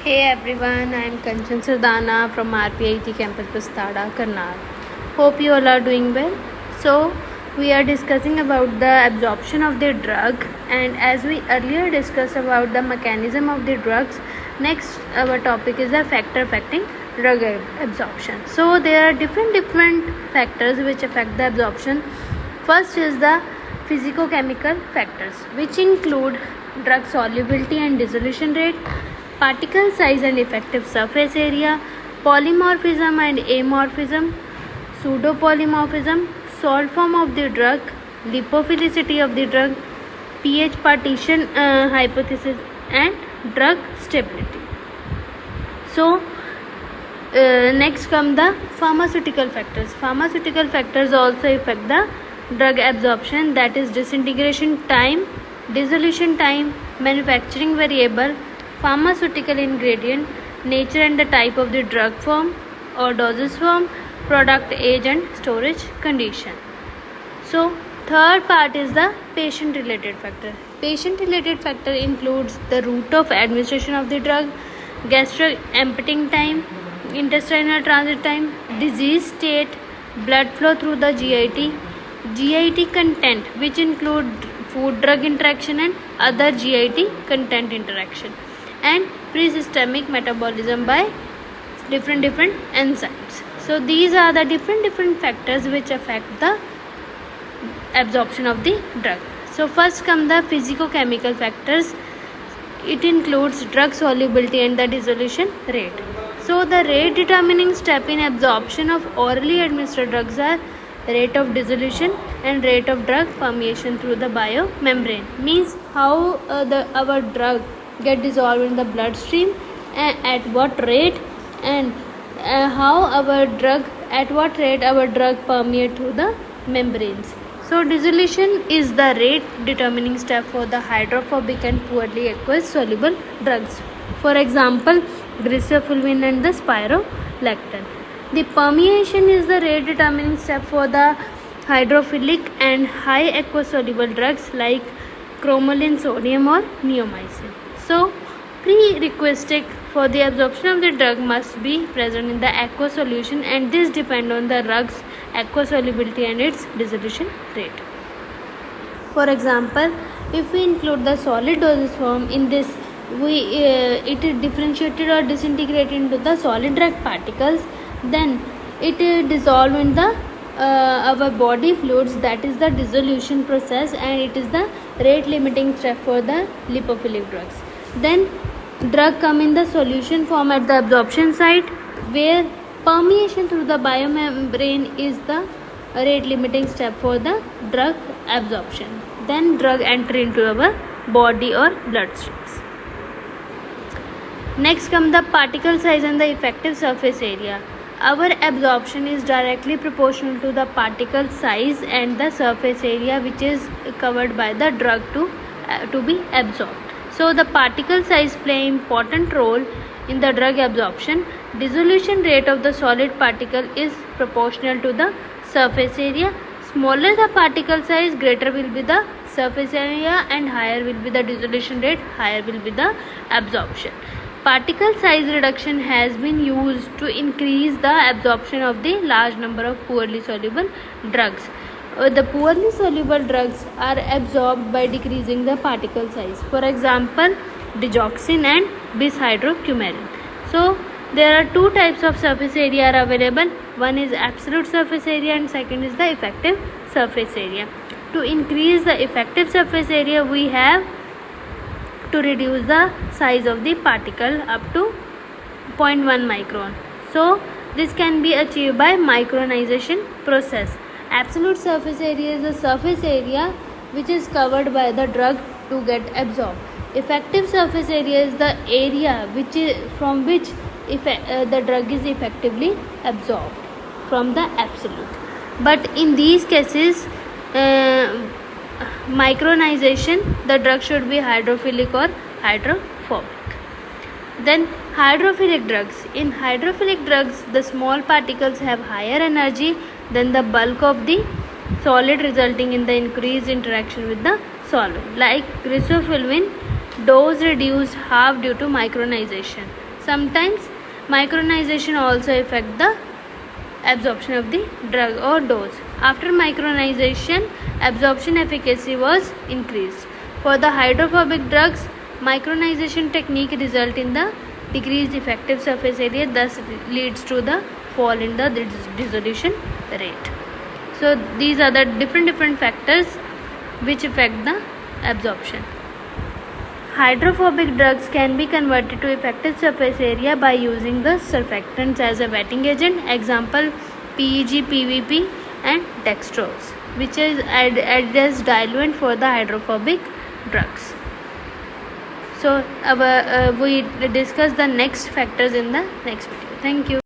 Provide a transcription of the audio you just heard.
Hey everyone, I am Kanchan Sardana from RPIT Campus Pastada, Karnal. Hope you all are doing well. So, we are discussing about the absorption of the drug, and as we earlier discussed about the mechanism of the drugs, next our topic is the factor affecting drug absorption. So, there are different factors which affect the absorption. First is the physicochemical factors, which include drug solubility and dissolution rate, particle size and effective surface area, polymorphism and amorphism, pseudopolymorphism, salt form of the drug, lipophilicity of the drug, pH partition hypothesis, and drug stability. So, next come the pharmaceutical factors. Pharmaceutical factors also affect the drug absorption, that is disintegration time, dissolution time, manufacturing variable, pharmaceutical ingredient, nature and the type of the drug form or dosage form, product age and storage condition. So, third part is the patient related factor. Patient related factor includes the route of administration of the drug, gastric emptying time, intestinal transit time, disease state, blood flow through the GIT content, which include food drug interaction and other GIT content interaction, and pre-systemic metabolism by different enzymes. So these are the different factors which affect the absorption of the drug. So first come the physicochemical factors. It includes drug solubility and the dissolution rate. So the rate determining step in absorption of orally administered drugs are rate of dissolution and rate of drug permeation through the biomembrane. Means how our drug get dissolved in the bloodstream, at what rate, and at what rate our drug permeate through the membranes. So dissolution is the rate determining step for the hydrophobic and poorly aqueous soluble drugs. For example, glycofulvin and the spironolactone. The permeation is the rate determining step for the hydrophilic and high aqueous soluble drugs like cromolyn sodium or neomycin. So, prerequisite for the absorption of the drug must be present in the aqueous solution, and this depends on the drug's aqueous solubility and its dissolution rate. For example, if we include the solid dosage form, in this it is differentiated or disintegrated into the solid drug particles, then it is dissolved in the our body fluids, that is the dissolution process, and it is the rate limiting step for the lipophilic drugs. Then drug come in the solution form at the absorption site, where permeation through the biomembrane is the rate limiting step for the drug absorption. Then drug enter into our body or bloodstreams. Next come the particle size and the effective surface area. Our absorption is directly proportional to the particle size and the surface area which is covered by the drug to be absorbed. So the particle size play important role in the drug absorption. Dissolution rate of the solid particle is proportional to the surface area. Smaller the particle size, greater will be the surface area, and higher will be the dissolution rate, higher will be the absorption. Particle size reduction has been used to increase the absorption of the large number of poorly soluble drugs. The poorly soluble drugs are absorbed by decreasing the particle size. For example, digoxin and bishydrocumarin. So, there are two types of surface area are available. One is absolute surface area and second is the effective surface area. To increase the effective surface area, we have to reduce the size of the particle up to 0.1 micron. So, this can be achieved by micronization process. Absolute surface area is the surface area which is covered by the drug to get absorbed. Effective surface area is the area from which the drug is effectively absorbed from the absolute. But in these cases, micronization, the drug should be hydrophilic or hydrophobic. Then hydrophilic drugs. In hydrophilic drugs, the small particles have higher energy than the bulk of the solid, resulting in the increased interaction with the solvent. Like glycofulvin, dose reduced half due to micronization. Sometimes micronization also affect the absorption of the drug or dose. After micronization, absorption efficacy was increased. For the hydrophobic drugs, micronization technique result in the decreased effective surface area, thus leads to the fall in the dissolution rate. So these are the different factors which affect the absorption. Hydrophobic drugs can be converted to effective surface area by using the surfactants as a wetting agent. Example, PEG, PVP and dextrose, which is added as diluent for the hydrophobic drugs. So we discuss the next factors in the next video. Thank you.